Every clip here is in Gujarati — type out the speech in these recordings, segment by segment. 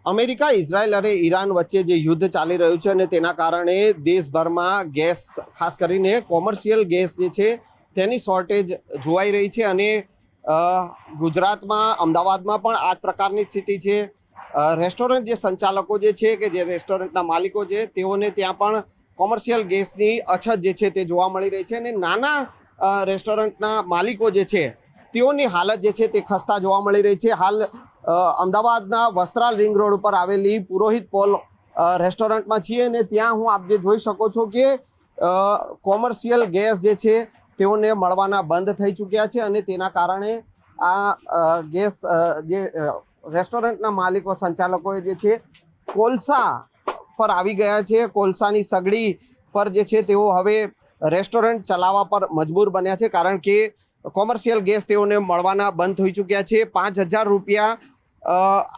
અમેરિકા ઇઝરાયલ અને ઈરાન વચ્ચે જે યુદ્ધ ચાલી રહ્યું છે અને તેના કારણે દેશભરમાં ગેસ, ખાસ કરીને કોમર્શિયલ ગેસ જે છે તેની શોર્ટેજ જોવાઈ રહી છે અને ગુજરાતમાં, અમદાવાદમાં પણ આ જ પ્રકારની સ્થિતિ છે। રેસ્ટોરન્ટ જે સંચાલકો જે છે કે જે રેસ્ટોરન્ટના માલિકો છે તેઓને ત્યાં પણ કોમર્શિયલ ગેસની અછત જે છે તે જોવા મળી રહી છે અને નાના રેસ્ટોરન્ટના માલિકો જે છે તેઓની હાલત જે છે તે ખસ્તા જોવા મળી રહી છે। હાલ અમદાવાદના વસ્ત્રાલ રિંગ રોડ ઉપર આવેલી પુરોહિત પોલ રેસ્ટોરન્ટમાં છીએ અને ત્યાં હું આપ જે જોઈ શકો છો કે કોમર્શિયલ ગેસ જે છે તેઓને મળવાના બંધ થઈ ચૂક્યા છે અને તેના કારણે આ ગેસ જે રેસ્ટોરન્ટના માલિકો, સંચાલકોએ જે છે કોલસા પર આવી ગયા છે। કોલસાની સગડી પર જે છે તેઓ હવે રેસ્ટોરન્ટ ચલાવવા પર મજબૂર બન્યા છે કારણ કે કોમર્શિયલ ગેસ તેઓને મળવાના બંધ થઈ ચૂક્યા છે। 5,000 રૂપિયા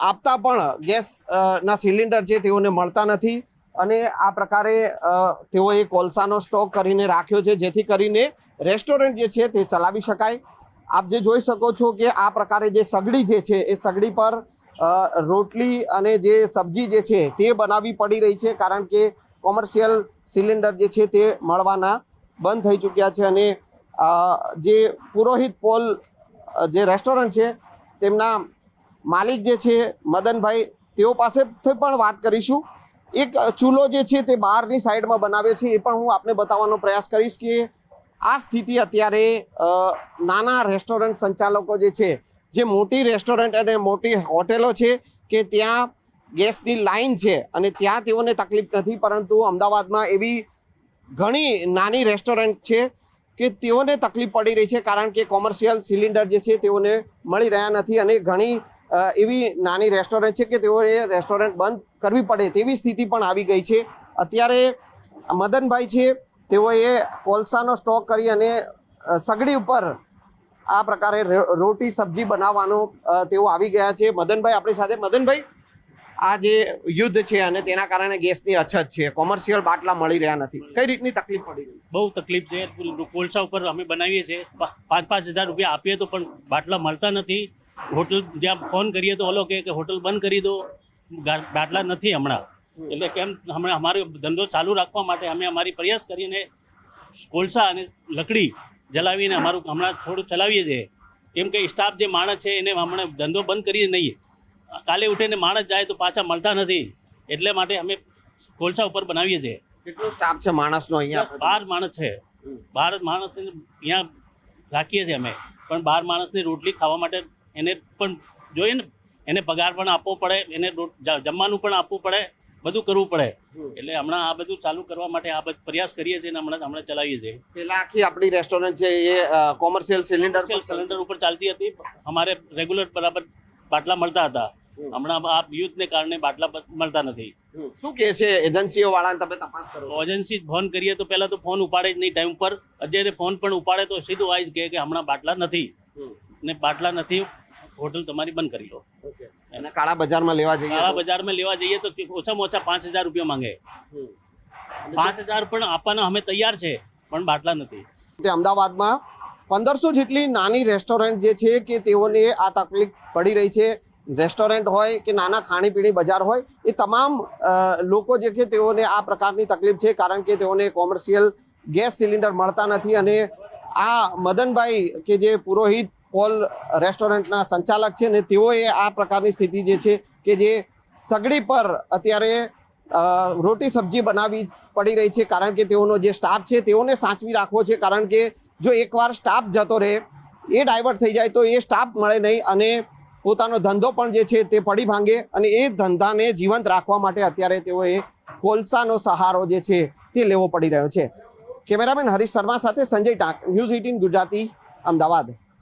આપતા પણ ગેસના સિલિન્ડર છે તેઓને મળતા નથી અને આ પ્રકારે તેઓએ કોલસાનો સ્ટોક કરીને રાખ્યો છે જેથી કરીને રેસ્ટોરન્ટ જે છે તે ચલાવી શકાય। આપ જે જોઈ શકો છો કે આ પ્રકારે જે સગડી જે છે એ સગડી પર રોટલી અને જે સબ્જી જે છે તે બનાવવી પડી રહી છે કારણ કે કોમર્શિયલ સિલિન્ડર જે છે તે મળવાના બંધ થઈ ચૂક્યા છે અને જે પુરોહિત પોલ જે રેસ્ટોરન્ટ છે તેમના માલિક જે છે મદનભાઈ, તેઓ પાસેથી પણ વાત કરીશું। એક ચૂલો જે છે તે બહારની સાઈડમાં બનાવે છે એ પણ હું આપને બતાવવાનો પ્રયાસ કરીશ કે આ સ્થિતિ અત્યારે નાના રેસ્ટોરન્ટ સંચાલકો જે છે, જે મોટી રેસ્ટોરન્ટ અને મોટી હોટેલો છે કે ત્યાં ગેસની લાઈન છે અને ત્યાં તેઓને તકલીફ નથી, પરંતુ અમદાવાદમાં એવી ઘણી નાની રેસ્ટોરન્ટ છે કે તેઓને તકલીફ પડી રહી છે કારણ કે કોમર્શિયલ સિલિન્ડર જે છે તેઓને મળી રહ્યા નથી અને ઘણી એવી નાની રેસ્ટોરન્ટ છે કે તેઓએ રેસ્ટોરન્ટ બંધ કરવી પડે તેવી સ્થિતિ પણ આવી ગઈ છે। અત્યારે મદનભાઈ છે તેઓએ કોલસાનો સ્ટોક કરી અને સગડી ઉપર આ પ્રકારે રોટી સબ્જી બનાવવાનો તેઓ આવી ગયા છે। મદનભાઈ આપણી સાથે। મદનભાઈ, આ જે યુદ્ધ છે અને તેના કારણે ગેસની અછત છે, કોમર્શિયલ બાટલા મળી રહ્યા નથી, કઈ રીતની તકલીફ પડી રહી? બહુ તકલીફ છે। કોલસા ઉપર અમે બનાવીએ છીએ, 5,000 રૂપિયા આપીએ તો પણ બાટલા મળતા નથી। હોટલ જ્યાં ફોન કરીએ તો ઓલો કે હોટલ બંધ કરી દો, બાટલા નથી હમણાં। એટલે કેમ હમણાં અમારો ધંધો ચાલુ રાખવા માટે અમે અમારી પ્રયાસ કરીને કોલસા અને લકડી જલાવીને અમારું હમણાં થોડું ચલાવીએ છીએ કેમ કે સ્ટાફ જે માણસ છે એને હમણાં ધંધો બંધ કરીએ નહીં, કાલે ઉઠીને માણસ જાય તો પાછા મળતા નથી, એટલે માટે અમે કોલસા ઉપર બનાવીએ છીએ। કેટલો સ્ટાફ છે માણસનો અહીંયા? 12 માણસ છે। 12 માણસ અહીંયા રાખીએ છીએ અમે, પણ 12 માણસની રોટલી ખાવા માટે એને પણ જોઈએ ને, એને પગાર પણ આપવો પડે, એને જમવાનું પણ આપવું પડે, બધું કરવું પડે। એટલે હમણાં આ બધું ચાલુ કરવા માટે આ બધું પ્રયાસ કરીએ છીએ અને હમણાં ચલાવીએ છીએ। પેલા આખી આપણી રેસ્ટોરન્ટ છે એ કોમર્શિયલ સિલિન્ડર ઉપર ચાલતી હતી, અમારે રેગ્યુલર બરાબર બાટલા મળતા હતા। હમણાં આ યુદ્ધને કારણે બાટલા મળતા નથી। શું કહે છે એજન્સીઓ વાળાને? તમે તપાસ કરો? એજન્સી ફોન કરીએ તો પહેલા તો ફોન ઉપાડે જ નહીં ટાઈમ પર, અત્યારે ફોન પણ ઉપાડે તો સીધું આવી જ કે હમણાં બાટલા નથી ને બાટલા નથી, હોટલ તમારી બંધ કરી લો। અને કાળા બજારમાં લેવા જઈએ, કાળા બજારમાં લેવા જઈએ તો ઓછામાં ઓછા 5,000 રૂપિયા માંગે। 5,000 પણ આપવાના અમે તૈયાર છે, પણ બાટલા નથી। તે અમદાવાદમાં 1500 જેટલી નાની રેસ્ટોરન્ટ જે છે કે તેઓને આ તકલીફ પડી રહી છે। રેસ્ટોરન્ટ હોય કે નાના ખાણીપીણી બજાર હોય, એ તમામ લોકો જે છે તેઓને આ પ્રકારની તકલીફ છે કારણ કે તેઓને કોમર્શિયલ ગેસ સિલિન્ડર મળતા નથી અને આ મદનભાઈ કે જે પુરોહિત પોલ રેસ્ટોરન્ટના સંચાલક છે ને તેઓએ આ પ્રકારની સ્થિતિ જે છે કે જે સગડી પર અત્યારે રોટી સબ્જી બનાવવી પડી રહી છે કારણ કે તેઓનો જે સ્ટાફ છે તેઓને સાચવી રાખવો છે કારણ કે જો એકવાર સ્ટાફ જતો રહે, એ ડાયવર્ટ થઈ જાય તો એ સ્ટાફ મળે નહીં અને પોતાનો ધંધો પણ જે છે તે પડી ભાંગે અને એ ધંધાને જીવંત રાખવા માટે અત્યારે તેઓએ કોલસાનો સહારો જે છે તે લેવો પડી રહ્યો છે। કેમેરામેન હરીશ શર્મા સાથે સંજય ટાંક, ન્યૂઝ 18 ગુજરાતી, અમદાવાદ।